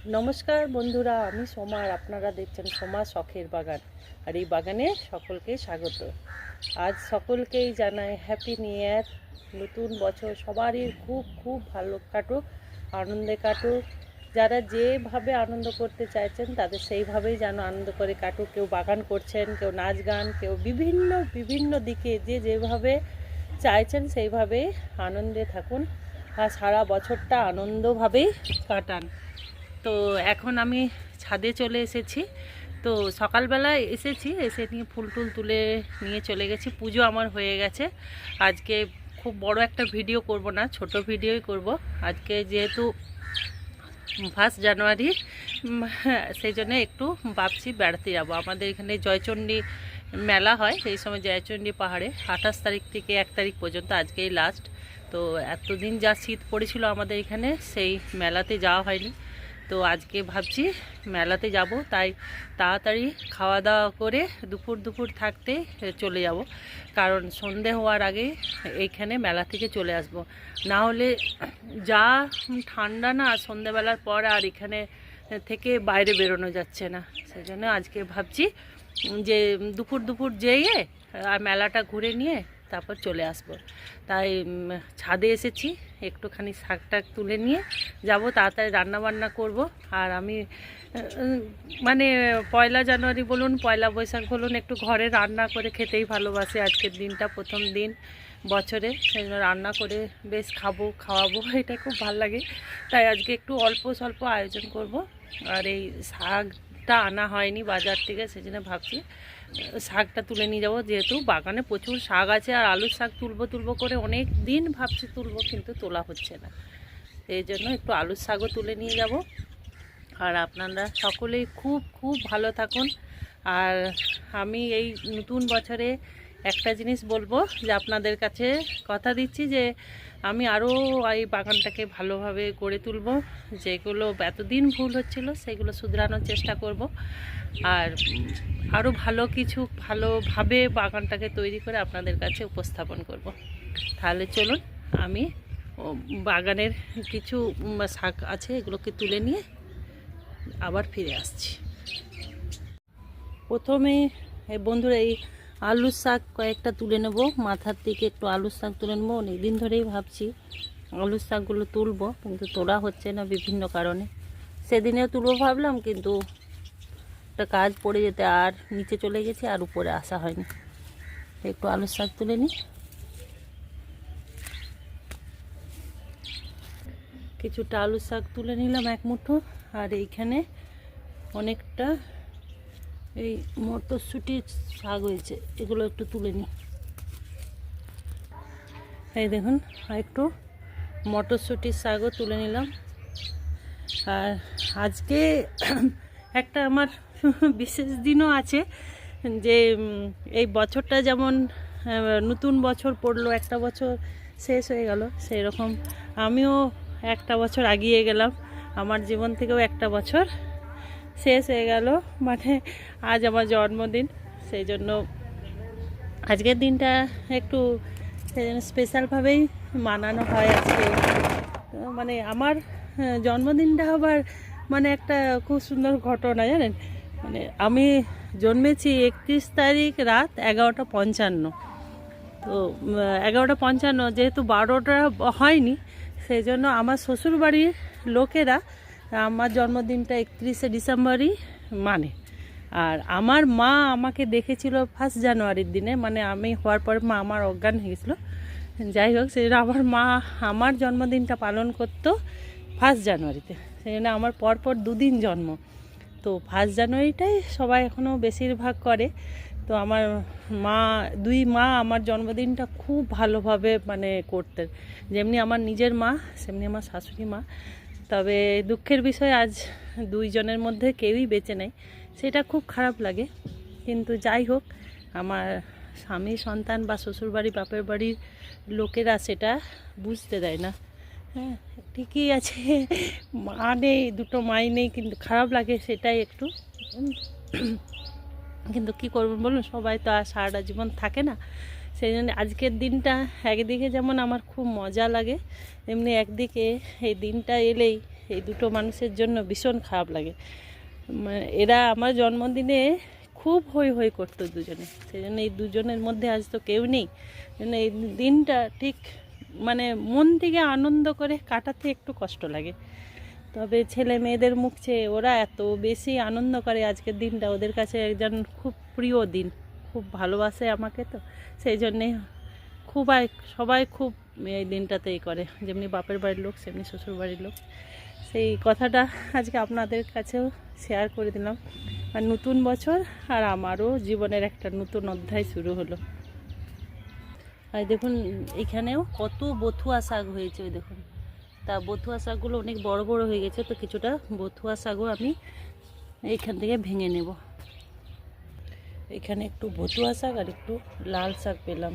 নমস্কার বন্ধুরা, আমি সোমা আর আপনারা দেখছেন সোমা শখের বাগান। আর এই বাগানে সকলকে স্বাগত। আজ সকলকেই জানাই হ্যাপি নিউ ইয়ার। নতুন বছর সবারই খুব খুব ভালো কাটুক, আনন্দে কাটুক। যারা যেভাবে আনন্দ করতে চাইছেন তাদের সেইভাবেই যেন আনন্দ করে কাটুক। কেউ বাগান করছেন, কেউ নাচ গান, কেউ বিভিন্ন বিভিন্ন দিকে যে যেভাবে চাইছেন সেইভাবেই আনন্দে থাকুন আর সারা বছরটা আনন্দভাবেই কাটান। তো এখন আমি ছাদে চলে এসেছি। তো সকালবেলায় এসে নিয়ে ফুল টুল তুলে নিয়ে চলে গেছি। পুজো আমার হয়ে গেছে। আজকে খুব বড় একটা ভিডিও করব না, ছোট ভিডিওই করব। আজকে যেহেতু 1 জানুয়ারি, সেই জন্য একটু ভাবছি বেড়াতে যাব। আমাদের এখানে জয়চণ্ডী মেলা হয়, সেই সময় জয়চণ্ডী পাহাড়ে 28 তারিখ থেকে 1 তারিখ পর্যন্ত, আজকেই লাস্ট। তো এতদিন যা শীত পড়েছিল আমাদের এখানে, সেই মেলাতে যাওয়া হয়নি। তো আজকে ভাবছি মেলাতে যাব, তাই তাড়াতাড়ি খাওয়া দাওয়া করে দুপুর থাকতে চলে যাব, কারণ সন্ধে হওয়ার আগে এইখানে মেলা থেকে চলে আসব। না হলে যা ঠান্ডা না, সন্ধেবেলার পর আর এখানে থেকে বাইরে বেরোনো যাচ্ছে না। সেই জন্য আজকে ভাবছি যে দুপুর যেয়ে আর মেলাটা ঘুরে নিয়ে তারপর চলে আসব। তাই ছাদে এসেছি, একটুখানি শাক টাক তুলে নিয়ে যাব, তাড়াতাড়ি রান্নাবান্না করব। আর আমি মানে 1 জানুয়ারি বলুন, 1 বৈশাখ বলুন, একটু ঘরে রান্না করে খেতেই ভালোবাসি। আজকের দিনটা প্রথম দিন বছরে, সেই জন্য রান্না করে বেশ খাওয়াবো, এটা খুব ভালো লাগে। তাই আজকে একটু অল্প স্বল্প আয়োজন করব। আর এই শাকটা আনা হয়নি বাজার থেকে, সেই জন্য ভাবছি শাকটা তুলে নিয়ে যাবো। যেহেতু বাগানে প্রচুর শাক আছে, আর আলুর শাক তুলবো করে অনেক দিন ভাবছি তুলবো, কিন্তু তোলা হচ্ছে না। এই জন্য একটু আলুর শাকও তুলে নিয়ে যাব। আর আপনারা সকলেই খুব খুব ভালো থাকুন। আর আমি এই নতুন বছরে একটা জিনিস বলবো, যে আপনাদের কাছে কথা দিচ্ছি যে আমি আরও এই বাগানটাকে ভালোভাবে গড়ে তুলব। যেগুলো এতদিন ভুল হচ্ছিল সেগুলো শুধরানোর চেষ্টা করব। আর আরও ভালো কিছু ভালোভাবে বাগানটাকে তৈরি করে আপনাদের কাছে উপস্থাপন করব। তাহলে চলুন, আমি বাগানের কিছু শাক আছে এগুলোকে তুলে নিয়ে আবার ফিরে আসছি। প্রথমে বন্ধুরা এই আলুর শাক কয়েকটা তুলে নেব, মাথার থেকে একটু আলুর শাক তুলে নেবো। অনেক দিন ধরেই ভাবছি আলুর শাকগুলো তুলবো, কিন্তু তোলা হচ্ছে না বিভিন্ন কারণে। সেদিনেও তুলবো ভাবলাম, কিন্তু একটা কাজ পড়ে যেতে আর নিচে চলে গেছি, আর উপরে আসা হয়নি। একটু আলুর শাক তুলে নিই। কিছুটা আলুর শাক তুলে নিলাম, 1 মুঠো। আর এইখানে অনেকটা এই মটরশুঁটির শাক হয়েছে, এগুলো একটু তুলে নিই। এই দেখুন, একটু মটরশুঁটির শাকও তুলে নিলাম। আর আজকে একটা আমার বিশেষ দিনও আছে, যে এই বছরটা যেমন নতুন বছর পড়লো, একটা বছর শেষ হয়ে গেল, সেই রকম আমিও একটা বছর এগিয়ে গেলাম। আমার জীবন থেকেও একটা বছর শেষ হয়ে গেল। মানে আজ আমার জন্মদিন, সেই জন্য আজকের দিনটা একটু স্পেশালভাবেই মানানো হয় আজকে। মানে আমার জন্মদিনটা আবার মানে একটা খুব সুন্দর ঘটনা, জানেন। মানে আমি জন্মেছি 31 তারিখ রাত 11:55। তো 11:55, যেহেতু 12টা হয়নি, সেই জন্য আমার শ্বশুরবাড়ির লোকেরা আমার জন্মদিনটা 31শে ডিসেম্বরই মানে। আর আমার মা আমাকে দেখেছিল 1 জানুয়ারির দিনে, মানে আমি হওয়ার পরে মা আমার অজ্ঞান হয়ে গেছিলো। যাই হোক, সেই জন্য আমার মা আমার জন্মদিনটা পালন করতো 1 জানুয়ারিতে। সেই জন্য আমার পরপর 2 দিন জন্ম। তো 1 জানুয়ারিটাই সবাই এখনও বেশিরভাগ করে। তো আমার দুই মা আমার জন্মদিনটা খুব ভালোভাবে মানে করতেন। যেমনি আমার নিজের মা, সেমনি আমার শাশুড়ি মা। তবে দুঃখের বিষয়, আজ 2 জনের মধ্যে কেউই বেঁচে নেই, সেটা খুব খারাপ লাগে। কিন্তু যাই হোক, আমার স্বামী সন্তান বা শ্বশুরবাড়ি বাপের বাড়ির লোকেরা সেটা বুঝতে দেয় না। হ্যাঁ, ঠিকই আছে, মা নেই, 2টো মাই নেই, কিন্তু খারাপ লাগে সেটাই একটু। কিন্তু কী করবেন বলুন, সবাই তো আর সারাটা জীবন থাকে না। সেই জন্য আজকের দিনটা একদিকে যেমন আমার খুব মজা লাগে, এমনি একদিকে এই দিনটা এলেই এই দুটো মানুষের জন্য ভীষণ খারাপ লাগে। এরা আমার জন্মদিনে খুব হই হই করতো দুজনে, সেই জন্য এই দুজনের মধ্যে আজ তো কেউ নেই, জন্য এই দিনটা ঠিক মানে মন থেকে আনন্দ করে কাটাতে একটু কষ্ট লাগে। তবে ছেলে মেয়েদের মুখ চেয়ে ওরা এত বেশি আনন্দ করে আজকের দিনটা, ওদের কাছে একজন খুব প্রিয় দিন, খুব ভালোবাসে আমাকে, তো সেই জন্যে সবাই খুব এই দিনটাতেই করে, যেমনি বাপের বাড়ির লোক সেমনি শ্বশুর বাড়ির লোক। সেই কথাটা আজকে আপনাদের কাছেও শেয়ার করে দিলাম। আর নতুন বছর আর আমারও জীবনের একটা নতুন অধ্যায় শুরু হলো। আর দেখুন এখানেও কত বথুয়া শাক হয়েছে, ওই দেখুন। তা বথুয়া শাকগুলো অনেক বড় বড় হয়ে গেছে, তো কিছুটা বথুয়া শাকও আমি এইখান থেকে ভেঙে নেব। এখানে একটু বথুয়া শাক আর একটু লাল শাক পেলাম।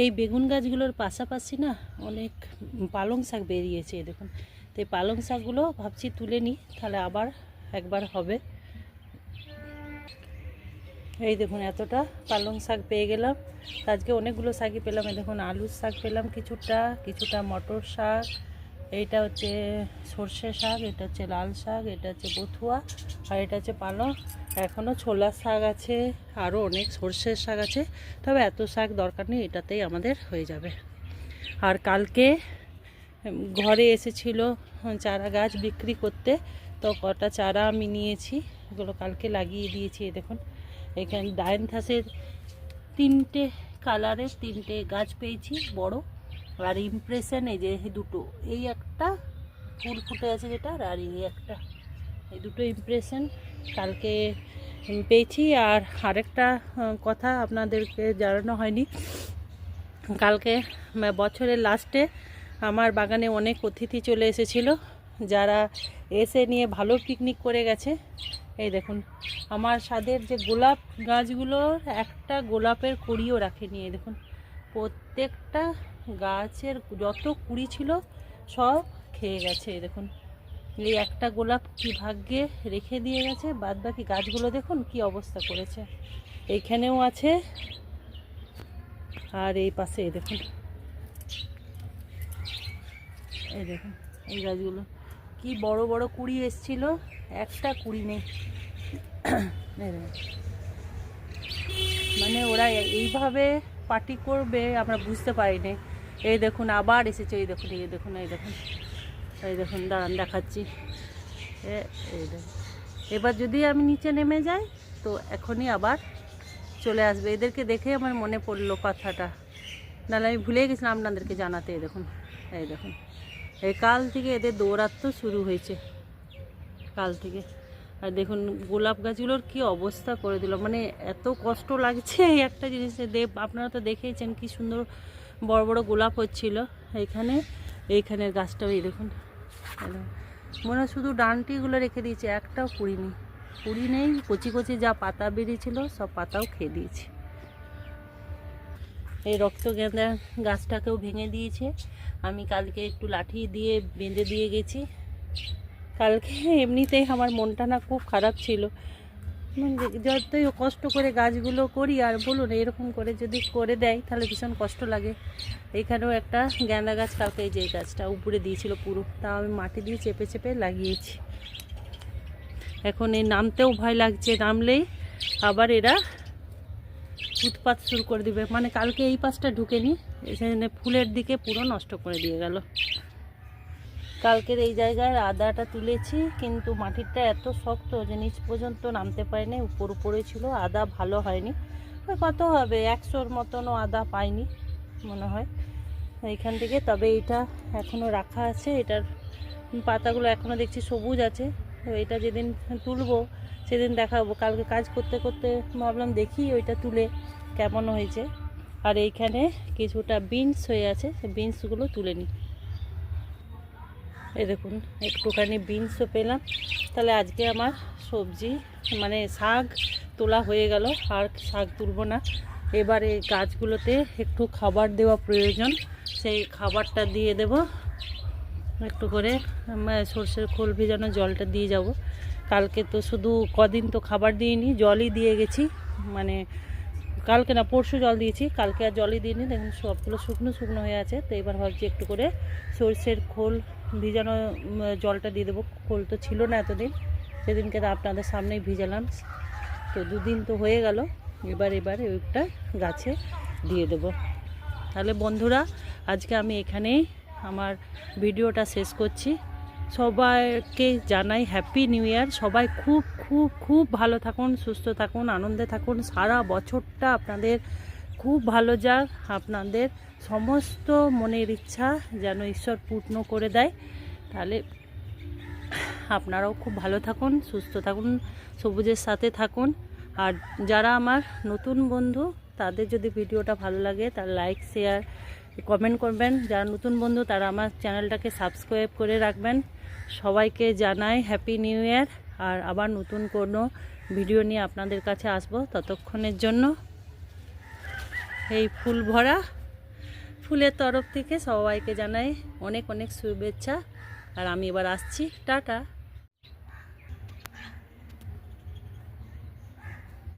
এই বেগুন গাছগুলোর পাশাপাশি না অনেক পালং শাক বেরিয়েছে, দেখুন। তো এই পালং শাকগুলো ভাবছি তুলে নিই, তাহলে আবার একবার হবে। এই দেখুন এতটা পালং শাক পেয়ে গেলাম, আজকে অনেকগুলো শাকই পেলাম। এই দেখুন আলুর শাক পেলাম কিছুটা মটর শাক, এইটা হচ্ছে সর্ষে শাক, এটা হচ্ছে লাল শাক, এটা হচ্ছে বথুয়া, আর এটা হচ্ছে পালং। এখনও ছোলার শাক আছে, আরও অনেক সর্ষের শাক আছে, তবে এত শাক দরকার নেই, এটাতেই আমাদের হয়ে যাবে। আর কালকে ঘরে এসেছিল চারা গাছ বিক্রি করতে, তো কটা চারা আমি নিয়েছি, এগুলো কালকে লাগিয়ে দিয়েছি। দেখুন এখানে ডায়ান্থাসের 3টে কালারের 3টে গাছ পেয়েছি বড়, আর ইমপ্রেশন এই যে দুটো, এই একটা ফুল ফুটে আছে যেটা, আর এই একটা, এই দুটো ইমপ্রেশন কালকে পেয়েছি। আর আরেকটা কথা আপনাদেরকে জানানো হয়নি, কালকে বছরের লাস্টে আমার বাগানে অনেক অতিথি চলে এসেছিল, যারা এসে নিয়ে ভালো পিকনিক করে গেছে। এই দেখুন আমার ছাদের যে গোলাপ গাছগুলোর একটা গোলাপের কুড়িও রাখেনি। এই দেখুন প্রত্যেকটা গাছের যত কুড়ি ছিল সব খেয়ে গেছে। এই দেখুন এই একটা গোলাপ কি ভাগ্যে রেখে দিয়ে গেছে, বাদ বাকি গাছগুলো দেখুন কি অবস্থা করেছে। এইখানেও আছে, আর এই পাশে এই দেখুন, এই দেখুন এই গাছগুলো কি বড় বড় কুড়ি এসছিল, একটা কুড়ি নেই। মানে ওরা এইভাবে পার্টি করবে আমরা বুঝতে পারিনি। এই দেখুন আবার এসেছে, এই দেখুন এই দেখুন এই দেখুন এই দেখুন, দাঁড়ান দেখাচ্ছি। এই দেখুন এবার যদি আমি নিচে নেমে যাই তো এখনই আবার চলে আসবে। এদেরকে দেখে আমার মনে পড়লো কথাটা, নাহলে আমি ভুলে গেছিলাম আপনাদেরকে জানাতে। এই দেখুন এই দেখুন এই কাল থেকে এদের দৌড়াত্ম শুরু হয়েছে, কাল থেকে। আর দেখুন গোলাপ গাছগুলোর কি অবস্থা করে দিল, মানে এত কষ্ট লাগছে এই একটা জিনিসে। আপনারা তো দেখেইছেন কি সুন্দর বড় বড় গোলাপ হচ্ছিল এইখানের গাছটাও। এই দেখুন মনে হয় শুধু ডানটিগুলো রেখে দিয়েছে, একটাও কুড়ি নেই। কচি কচি যা পাতা বেরিয়েছিল সব পাতাও খেয়ে দিয়েছে। এই রক্তগেঁদা গাছটাকেও ভেঙে দিয়েছে, আমি কালকে একটু লাঠি দিয়ে বেঁধে দিয়ে গেছি। কালকে এমনিতেই আমার মনটা না খুব খারাপ ছিল, যতই কষ্ট করে গাছগুলো করি, আর বলুন এরকম করে যদি করে দেয় তাহলে ভীষণ কষ্ট লাগে। এইখানেও একটা গেঁদা গাছ কালকে এই যে গাছটা উপরে দিয়েছিল পুরো, তা আমি মাটি দিয়ে চেপে চেপে লাগিয়েছি। এখন এই নামতেও ভয় লাগছে, নামলেই আবার এরা উৎপাত শুরু করে দিবে। মানে কালকে এই পাশটা ঢুকেনি, এখানে ফুলের দিকে পুরো নষ্ট করে দিয়ে গেল। কালকের এই জায়গায় আদাটা তুলেছি, কিন্তু মাটিটা এত শক্ত যে নিচ পর্যন্ত নামতে পারিনি, উপরে ছিল। আদা ভালো হয়নি, কত হবে 100-র মতনও আদা পাইনি মনে হয় এইখান থেকে। তবে এটা এখনও রাখা আছে, এটার পাতাগুলো এখনও দেখছি সবুজ আছে। তো এটা যেদিন তুলবো সেদিন দেখাবো। কালকে কাজ করতে করতে ভাবলাম দেখি ওইটা তুলে কেমন হয়েছে। আর এইখানে কিছুটা বিনস হয়ে আছে, বিনসগুলো তুলে নিই। এই দেখুন একটুখানি বিনসও পেলাম, তাহলে আজকে আমার সবজি মানে শাক তোলা হয়ে গেল, আর শাক তুলবো না। এবারে গাছগুলোতে একটু খাবার দেওয়া প্রয়োজন, সেই খাবারটা দিয়ে দেব একটু করে। সর্ষের খোল ভেজানো জলটা দিয়ে যাব। কালকে তো শুধু কদিন তো খাবার দিইনি, জলই দিয়ে গেছি, মানে কালকে না পরশু জল দিয়েছি, কালকে আর জলই দিইনি, দেখুন সবগুলো শুকনো শুকনো হয়ে আছে। তো এবার ভাবছি একটু করে সরষের খোল ভিজানো জলটা দিয়ে দেবো। খোল তো ছিল না এতদিন, সেদিনকে তো আপনাদের সামনেই ভিজালাম। তো দুদিন তো হয়ে গেল, এবার ওইটা গাছে দিয়ে দেবো। তাহলে বন্ধুরা, আজকে আমি এখানেই আমার ভিডিওটা শেষ করছি। সবাইকে জানাই হ্যাপি নিউ ইয়ার। সবাই খুব খুব খুব ভালো থাকুন, সুস্থ থাকুন, আনন্দে থাকুন। সারা বছরটা আপনাদের খুব ভালো যাক, আপনাদের সমস্ত মনের ইচ্ছা যেন ঈশ্বর পূর্ণ করে দেয়। তাহলে আপনারাও খুব ভালো থাকুন, সুস্থ থাকুন, সবুজের সাথে থাকুন। আর যারা আমার নতুন বন্ধু, তাদের যদি ভিডিওটা ভালো লাগে তার লাইক শেয়ার কমেন্ট করবেন। যারা নতুন বন্ধু তারা আমার চ্যানেলটাকে সাবস্ক্রাইব করে রাখবেন। সবাইকে জানাই হ্যাপি নিউ ইয়ার। আর আবার নতুন কোনো ভিডিও নিয়ে আপনাদের কাছে আসবো। ততক্ষণের জন্য এই ফুল ভরা ফুলের তরফ থেকে সবাইকে জানাই অনেক অনেক শুভেচ্ছা। আর আমি এবার আসছি, টাটা।